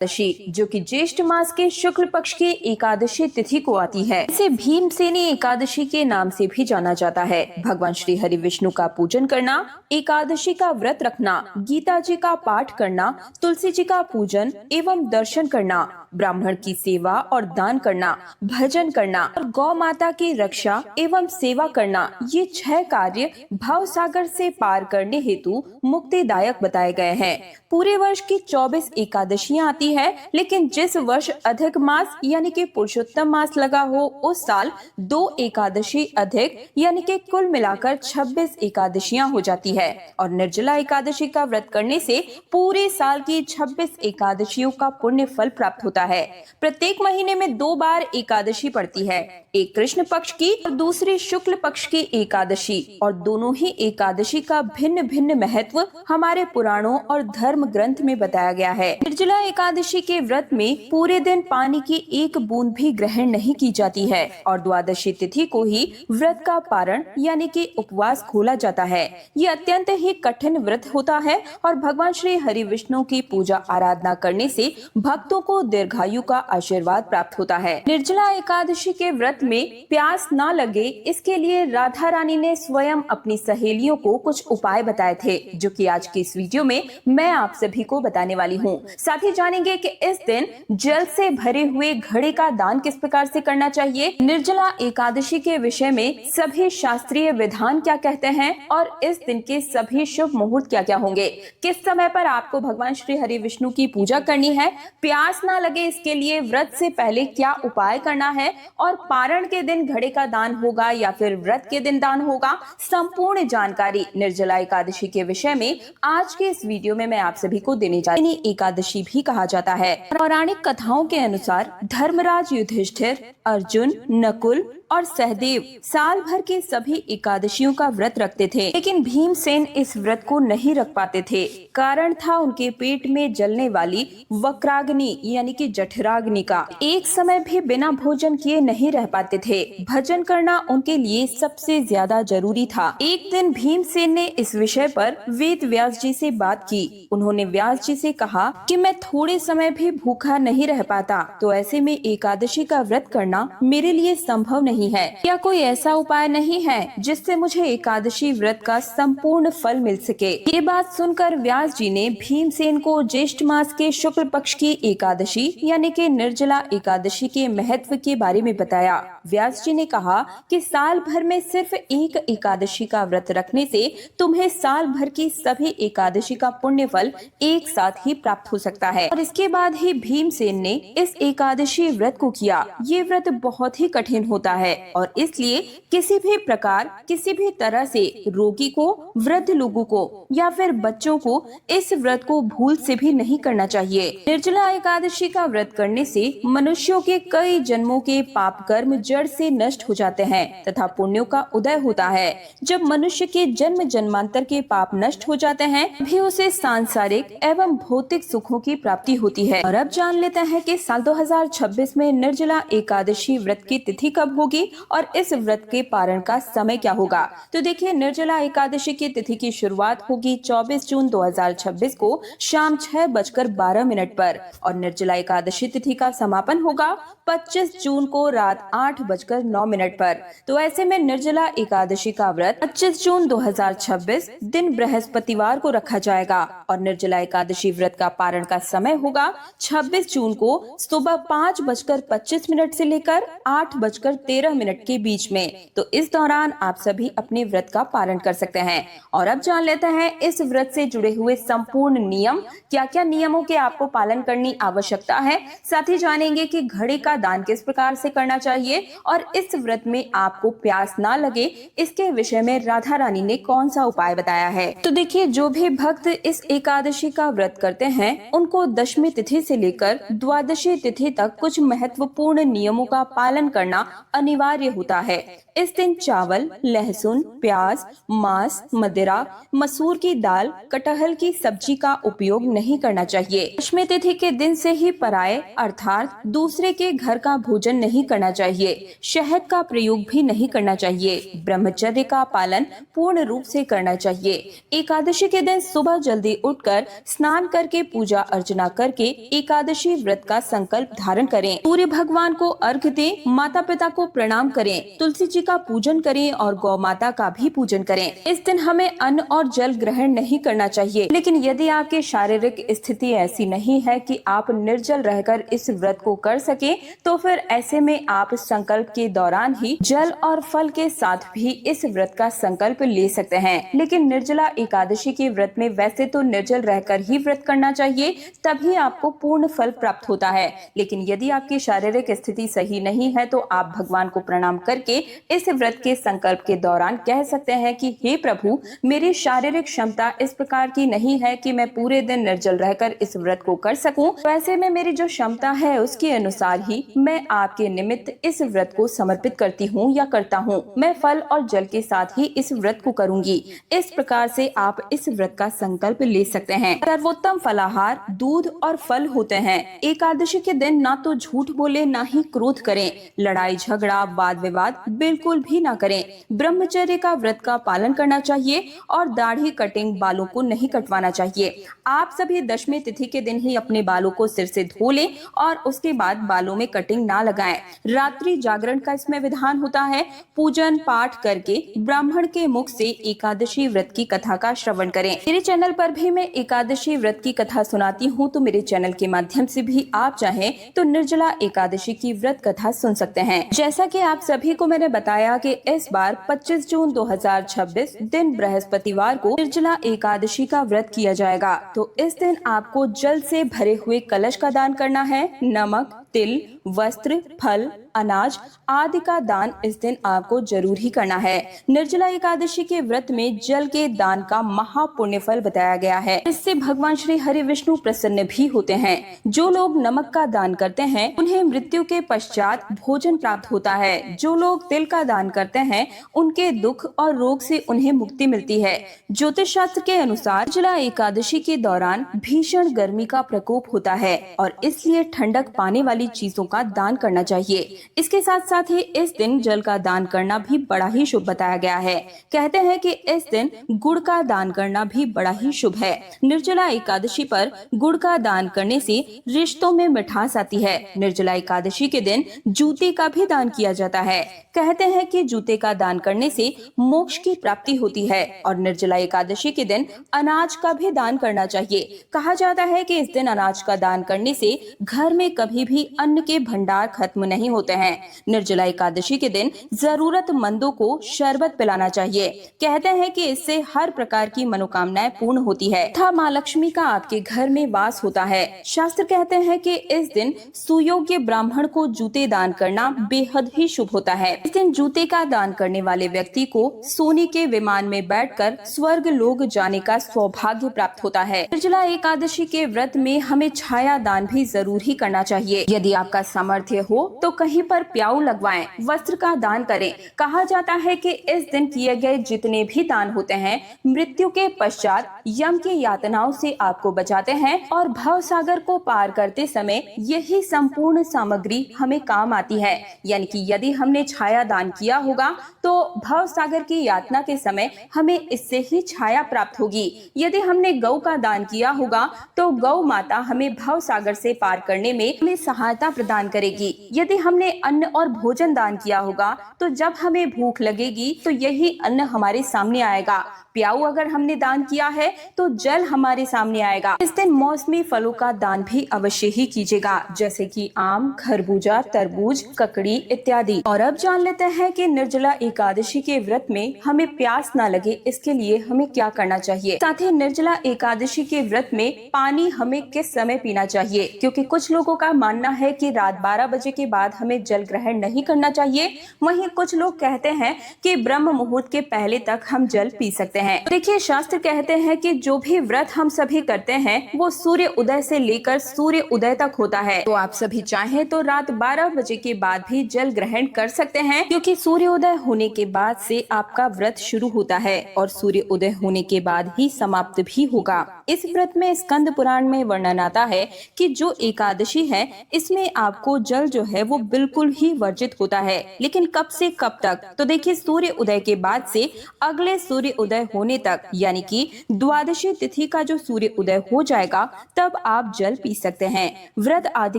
एकादशी जो कि ज्येष्ठ मास के शुक्ल पक्ष की एकादशी तिथि को आती है। इसे भीमसेनी एकादशी के नाम से भी जाना जाता है। भगवान श्री हरि विष्णु का पूजन करना, एकादशी का व्रत रखना, गीता जी का पाठ करना, तुलसी जी का पूजन एवं दर्शन करना, ब्राह्मण की सेवा और दान करना, भजन करना और गौ माता की रक्षा एवं सेवा करना, ये 6 कार्य भव सागर से पार करने हेतु मुक्तिदायक बताए गए हैं। पूरे वर्ष की 24 एकादशियां आती है, लेकिन जिस वर्ष अधिक मास यानी कि पुरुषोत्तम मास लगा हो उस साल 2 एकादशी अधिक यानी कि कुल मिलाकर 26 एकादशियां हो जाती है। और निर्जला एकादशी का व्रत करने से पूरे साल की 26 एकादशियों का पुण्य फल प्राप्त होता है। प्रत्येक महीने में 2 बार एकादशी पड़ती है, एक कृष्ण पक्ष की और दूसरी शुक्ल पक्ष की एकादशी, और दोनों ही एकादशी का भिन्न भिन्न महत्व हमारे पुराणों और धर्म ग्रंथ में बताया गया है। निर्जला एकादशी के व्रत में पूरे दिन पानी की एक बूंद भी ग्रहण नहीं की जाती है और द्वादशी तिथि को ही व्रत का पारण यानी कि उपवास खोला जाता है। ये अत्यंत ही कठिन व्रत होता है और भगवान श्री हरि विष्णु की पूजा आराधना करने से भक्तों को दीर्घायु का आशीर्वाद प्राप्त होता है। निर्जला एकादशी के व्रत में प्यास न लगे, इसके लिए राधा रानी ने स्वयं अपनी सहेलियों को कुछ उपाय बताए थे, जो कि आज की इस वीडियो में मैं आप सभी को बताने वाली हूँ। साथ ही जानेंगे कि इस दिन जल से भरे हुए घड़े का दान किस प्रकार से करना चाहिए, निर्जला एकादशी के विषय में सभी शास्त्रीय विधान क्या कहते हैं और इस दिन के सभी शुभ मुहूर्त क्या क्या होंगे, किस समय पर आपको भगवान श्री हरि विष्णु की पूजा करनी है, प्यास ना लगे इसके लिए व्रत से पहले क्या उपाय करना है और पारण के दिन घड़े का दान होगा या फिर व्रत के दिन दान होगा, संपूर्ण जानकारी निर्जला एकादशी के विषय में आज के इस वीडियो में मैं आप सभी को देने जा रही हूँ। एकादशी भी कहा जाता है। पौराणिक कथाओं के अनुसार धर्मराज युधिष्ठिर, अर्जुन, नकुल और सहदेव साल भर के सभी एकादशियों का व्रत रखते थे, लेकिन भीमसेन इस व्रत को नहीं रख पाते थे। कारण था उनके पेट में जलने वाली वक्राग्नि यानी कि जठराग्नि का। एक समय भी बिना भोजन किए नहीं रह पाते थे। भजन करना उनके लिए सबसे ज्यादा जरूरी था। एक दिन भीमसेन ने इस विषय पर वेद व्यास जी से बात की। उन्होंने व्यास जी से कहा कि मैं थोड़े समय भी भूखा नहीं रह पाता, तो ऐसे में एकादशी का व्रत करना मेरे लिए संभव नहीं है। क्या कोई ऐसा उपाय नहीं है जिससे मुझे एकादशी व्रत का संपूर्ण फल मिल सके। ये बात सुनकर व्यास जी ने भीमसेन को ज्येष्ठ मास के शुक्ल पक्ष की एकादशी यानी कि निर्जला एकादशी के महत्व के बारे में बताया। व्यास जी ने कहा कि साल भर में सिर्फ एक एकादशी का व्रत रखने से तुम्हें साल भर की सभी एकादशी का पुण्य फल एक साथ ही प्राप्त हो सकता है। और इसके बाद ही भीमसेन ने इस एकादशी व्रत को किया। ये व्रत बहुत ही कठिन होता है और इसलिए किसी भी प्रकार, किसी भी तरह से रोगी को, वृद्ध लोगों को या फिर बच्चों को इस व्रत को भूल से भी नहीं करना चाहिए। निर्जला एकादशी का व्रत करने से मनुष्यों के कई जन्मों के पाप कर्म जड़ से नष्ट हो जाते हैं तथा पुण्यों का उदय होता है। जब मनुष्य के जन्म जन्मांतर के पाप नष्ट हो जाते हैं, भी उसे सांसारिक एवं भौतिक सुखों की प्राप्ति होती है। और अब जान लेते हैं कि साल 2026 में निर्जला एकादशी व्रत की तिथि कब होगी और इस व्रत के पारण का समय क्या होगा। तो देखिए, निर्जला एकादशी की तिथि की शुरुआत होगी 24 जून 2026 को शाम 6:12 पर और निर्जला एकादशी तिथि का समापन होगा 25 जून को रात 8:09 पर। तो ऐसे में निर्जला एकादशी का व्रत 25 जून 2026 दिन बृहस्पतिवार को रखा जाएगा और निर्जला एकादशी व्रत का पारण का समय होगा 26 जून को सुबह 5:25 से लेकर 8:13 के बीच में। तो इस दौरान आप सभी अपने व्रत का पारण कर सकते हैं। और अब जान लेते हैं इस व्रत से जुड़े हुए संपूर्ण नियम, क्या क्या नियमों के आपको पालन करनी आवश्यकता है। साथ ही जानेंगे कि घड़े का दान किस प्रकार से करना चाहिए और इस व्रत में आपको प्यास ना लगे, इसके विषय में राधा रानी ने कौन सा उपाय बताया है। तो देखिए, जो भी भक्त इस एकादशी का व्रत करते हैं, उनको दशमी तिथि से लेकर द्वादशी तिथि तक कुछ महत्वपूर्ण नियमों का पालन करना अनिवार्य अनिवार्य होता है। इस दिन चावल, लहसुन, प्याज, मांस, मदिरा, मसूर की दाल, कटहल की सब्जी का उपयोग नहीं करना चाहिए। दशमी तिथि के दिन से ही पराये अर्थात दूसरे के घर का भोजन नहीं करना चाहिए। शहद का प्रयोग भी नहीं करना चाहिए। ब्रह्मचर्य का पालन पूर्ण रूप से करना चाहिए। एकादशी के दिन सुबह जल्दी उठकर स्नान करके पूजा अर्चना करके एकादशी व्रत का संकल्प धारण करें। सूर्य भगवान को अर्घ्य दें, माता पिता को प्रणाम करें, तुलसी जी का पूजन करें और गौ माता का भी पूजन करें। इस दिन हमें अन्न और जल ग्रहण नहीं करना चाहिए। लेकिन यदि आपकी शारीरिक स्थिति ऐसी नहीं है कि आप निर्जल रहकर इस व्रत को कर सके, तो फिर ऐसे में आप संकल्प के दौरान ही जल और फल के साथ भी इस व्रत का संकल्प ले सकते हैं। लेकिन निर्जला एकादशी के व्रत में वैसे तो निर्जल रहकर ही व्रत करना चाहिए, तभी आपको पूर्ण फल प्राप्त होता है। लेकिन यदि आपकी शारीरिक स्थिति सही नहीं है तो आप भगवान को प्रणाम करके इस व्रत के संकल्प के दौरान कह सकते हैं कि हे प्रभु, मेरी शारीरिक क्षमता इस प्रकार की नहीं है कि मैं पूरे दिन निर्जल रहकर इस व्रत को कर सकूं। वैसे में मेरी जो क्षमता है उसके अनुसार ही मैं आपके निमित्त इस व्रत को समर्पित करती हूँ या करता हूँ। मैं फल और जल के साथ ही इस व्रत को करूंगी। इस प्रकार से आप इस व्रत का संकल्प ले सकते हैं। सर्वोत्तम फलाहार दूध और फल होते हैं। एकादशी के दिन ना तो झूठ बोले, ना ही क्रोध करें। लड़ाई झगड़ा वाद विवाद बिल्कुल भी ना करें। ब्रह्मचर्य का व्रत का पालन करना चाहिए और दाढ़ी कटिंग बालों को नहीं कटवाना चाहिए। आप सभी दशमी तिथि के दिन ही अपने बालों को सिर से धो लें और उसके बाद बालों में कटिंग ना लगाएं। रात्रि जागरण का इसमें विधान होता है। पूजन पाठ करके ब्राह्मण के मुख से एकादशी व्रत की कथा का श्रवण करें। मेरे चैनल पर भी मैं एकादशी व्रत की कथा सुनाती हूँ, तो मेरे चैनल के माध्यम से भी आप चाहें तो निर्जला एकादशी की व्रत कथा सुन सकते हैं। जैसा कि आप सभी को मैंने बताया कि इस बार 25 जून 2026 दिन बृहस्पतिवार को निर्जला एकादशी का व्रत किया जाएगा। तो इस दिन आपको जल से भरे हुए कलश का दान करना है। नमक, तिल, वस्त्र, फल, अनाज आदि का दान इस दिन आपको जरूर ही करना है। निर्जला एकादशी के व्रत में जल के दान का महापुण्य फल बताया गया है। इससे भगवान श्री हरि विष्णु प्रसन्न भी होते हैं। जो लोग नमक का दान करते हैं उन्हें मृत्यु के पश्चात भोजन प्राप्त होता है। जो लोग तिल का दान करते हैं उनके दुख और रोग से उन्हें मुक्ति मिलती है। ज्योतिष शास्त्र के अनुसार निर्जला एकादशी के दौरान भीषण गर्मी का प्रकोप होता है और इसलिए ठंडक पाने वाली चीजों का दान करना चाहिए। इसके साथ साथ ही इस दिन जल का दान करना भी बड़ा ही शुभ बताया गया है। कहते हैं कि इस दिन गुड़ का दान करना भी बड़ा ही शुभ है। निर्जला एकादशी पर गुड़ का दान करने से रिश्तों में मिठास आती है। निर्जला एकादशी के दिन जूते का भी दान किया जाता है। कहते हैं कि जूते का दान करने से मोक्ष की प्राप्ति होती है और निर्जला एकादशी के दिन अनाज का भी दान करना चाहिए। कहा जाता है कि इस दिन अनाज का दान करने से घर में कभी भी अन्न के भंडार खत्म नहीं होते हैं। निर्जला एकादशी के दिन जरूरतमंदों को शरबत पिलाना चाहिए। कहते हैं कि इससे हर प्रकार की मनोकामनाएं पूर्ण होती है तथा माँ लक्ष्मी का आपके घर में वास होता है। शास्त्र कहते हैं कि इस दिन सुयोग्य ब्राह्मण को जूते दान करना बेहद ही शुभ होता है। इस दिन जूते का दान करने वाले व्यक्ति को सोने के विमान में बैठकर स्वर्ग लोक जाने का सौभाग्य प्राप्त होता है। निर्जला एकादशी के व्रत में हमें छाया दान भी जरूर ही करना चाहिए। यदि आपका सामर्थ्य हो तो कहीं पर प्याऊ लगवाएं, वस्त्र का दान करें। कहा जाता है कि इस दिन किए गए जितने भी दान होते हैं मृत्यु के पश्चात यम की यातनाओं से आपको बचाते हैं और भव सागर को पार करते समय यही संपूर्ण सामग्री हमें काम आती है। यानी कि यदि हमने छाया दान किया होगा तो भव सागर की यातना के समय हमें इससे ही छाया प्राप्त होगी। यदि हमने गौ का दान किया होगा तो गौ माता हमें भव सागर से पार करने में हमें सहायता प्रदान करेगी। यदि हमने अन्न और भोजन दान किया होगा तो जब हमें भूख लगेगी तो यही अन्न हमारे सामने आएगा। प्याऊ अगर हमने दान किया है तो जल हमारे सामने आएगा। इस दिन मौसमी फलों का दान भी अवश्य ही कीजिएगा, जैसे कि आम, खरबूजा, तरबूज, ककड़ी इत्यादि। और अब जान लेते हैं कि निर्जला एकादशी के व्रत में हमें प्यास ना लगे इसके लिए हमें क्या करना चाहिए। साथ ही निर्जला एकादशी के व्रत में पानी हमें किस समय पीना चाहिए, क्योंकि कुछ लोगों का मानना है कि रात 12 बजे के बाद हमें जल ग्रहण नहीं करना चाहिए। वहीं कुछ लोग कहते हैं कि ब्रह्म मुहूर्त के पहले तक हम जल पी सकते सकते हैं। देखिए, शास्त्र कहते हैं कि जो भी व्रत हम सभी करते हैं वो सूर्य उदय से लेकर सूर्य उदय तक होता है। तो आप सभी चाहें तो रात 12 बजे के बाद भी जल ग्रहण कर सकते हैं, क्योंकि सूर्य उदय होने के बाद से आपका व्रत शुरू होता है और सूर्य उदय होने के बाद ही समाप्त भी होगा। इस व्रत में स्कंद पुराण में वर्णन आता है कि जो एकादशी है इसमें आपको जल जो है वो बिल्कुल ही वर्जित होता है। लेकिन कब से कब तक? तो देखिए, सूर्य उदय के बाद से अगले सूर्य उदय होने तक, यानी कि द्वादशी तिथि का जो सूर्य उदय हो जाएगा तब आप जल पी सकते हैं। व्रत आदि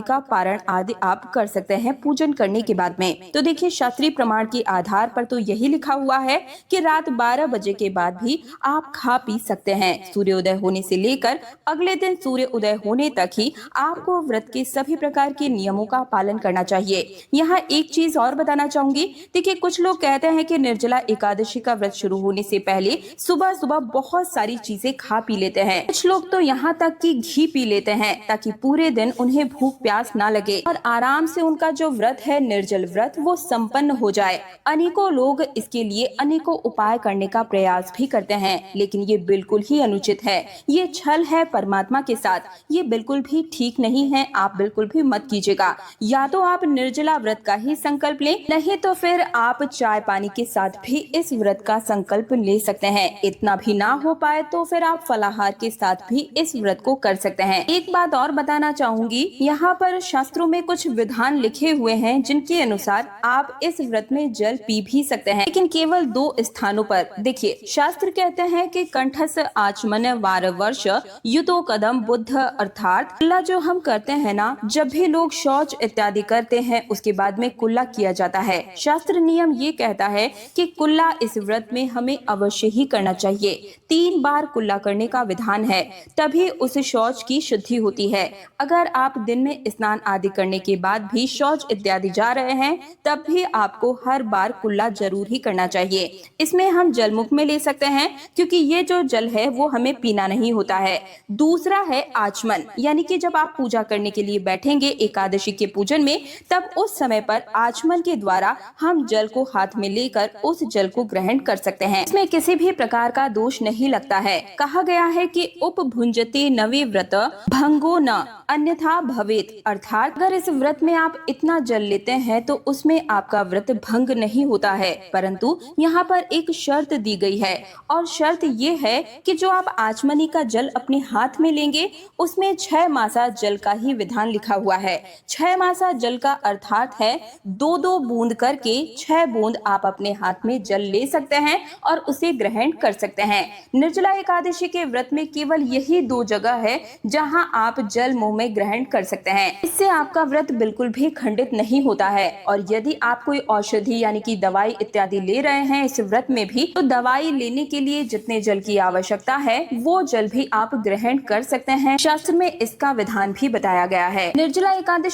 का पारण आदि आप कर सकते हैं पूजन करने के बाद में। तो देखिए, शास्त्रीय प्रमाण के आधार पर तो यही लिखा हुआ है कि रात 12 बजे के बाद भी आप खा पी सकते हैं। सूर्योदय होने से लेकर अगले दिन सूर्य उदय होने तक ही आपको व्रत के सभी प्रकार के नियमों का पालन करना चाहिए। यहाँ एक चीज और बताना चाहूंगी। देखिए, कुछ लोग कहते हैं कि निर्जला एकादशी का व्रत शुरू होने से पहले सुबह सुबह बहुत सारी चीजें खा पी लेते हैं। कुछ लोग तो यहाँ तक कि घी पी लेते हैं ताकि पूरे दिन उन्हें भूख प्यास ना लगे और आराम से उनका जो व्रत है, निर्जल व्रत, वो संपन्न हो जाए। अनेकों लोग इसके लिए अनेकों उपाय करने का प्रयास भी करते हैं, लेकिन ये बिल्कुल ही अनुचित है। ये छल है परमात्मा के साथ। ये बिल्कुल भी ठीक नहीं है। आप बिल्कुल भी मत कीजिएगा। या तो आप निर्जला व्रत का ही संकल्प लें, नहीं तो फिर आप चाय पानी के साथ भी इस व्रत का संकल्प ले सकते हैं। इतना भी ना हो पाए तो फिर आप फलाहार के साथ भी इस व्रत को कर सकते हैं। एक बात और बताना चाहूंगी, यहाँ पर शास्त्रों में कुछ विधान लिखे हुए हैं जिनके अनुसार आप इस व्रत में जल पी भी सकते हैं, लेकिन केवल 2 स्थानों पर। देखिए, शास्त्र कहते हैं कि कंठस आचमन वार वर्ष युतो कदम बुद्ध, अर्थात कुल्ला जो हम करते हैं ना, जब भी लोग शौच इत्यादि करते हैं उसके बाद में कुल्ला किया जाता है। शास्त्र नियम ये कहता है कि कुल्ला इस व्रत में हमें अवश्य ही करना चाहिए। 3 बार कुल्ला करने का विधान है, तभी उस शौच की शुद्धि होती है। अगर आप दिन में स्नान आदि करने के बाद भी शौच इत्यादि जा रहे हैं तब भी आपको हर बार कुल्ला जरूर ही करना चाहिए। इसमें हम जल मुख में ले सकते हैं, क्योंकि ये जो जल है वो हमें पीना नहीं होता है। दूसरा है आचमन, यानी कि जब आप पूजा करने के लिए बैठेंगे एकादशी के पूजन में, तब उस समय पर आचमन के द्वारा हम जल को हाथ में लेकर उस जल को ग्रहण कर सकते हैं। इसमें किसी भी प्रकार का दोष नहीं लगता है। कहा गया है कि उपभुंजते नवे व्रत भंगो न अन्यथा भवेत, अर्थात अगर इस व्रत में आप इतना जल लेते हैं तो उसमें आपका व्रत भंग नहीं होता है, परंतु यहाँ पर एक शर्त दी गई है और शर्त ये है कि जो आप आचमनी का जल अपने हाथ में लेंगे उसमें 6 मासा जल का ही विधान लिखा हुआ है। 6 मासा जल का अर्थात है 2-2 बूंद करके 6 बूंद आप अपने हाथ में जल ले सकते हैं और उसे ग्रहण कर सकते हैं। निर्जला एकादशी के व्रत में केवल यही 2 जगह है जहां आप जल मुंह में ग्रहण कर सकते हैं। इससे आपका व्रत बिल्कुल भी खंडित नहीं होता है। और यदि आप कोई औषधि यानी कि दवाई इत्यादि ले रहे हैं इस व्रत में भी, तो दवाई लेने के लिए जितने जल की आवश्यकता है वो जल भी आप ग्रहण कर सकते हैं। शास्त्र में इसका विधान भी बताया गया है। निर्जला एकादशी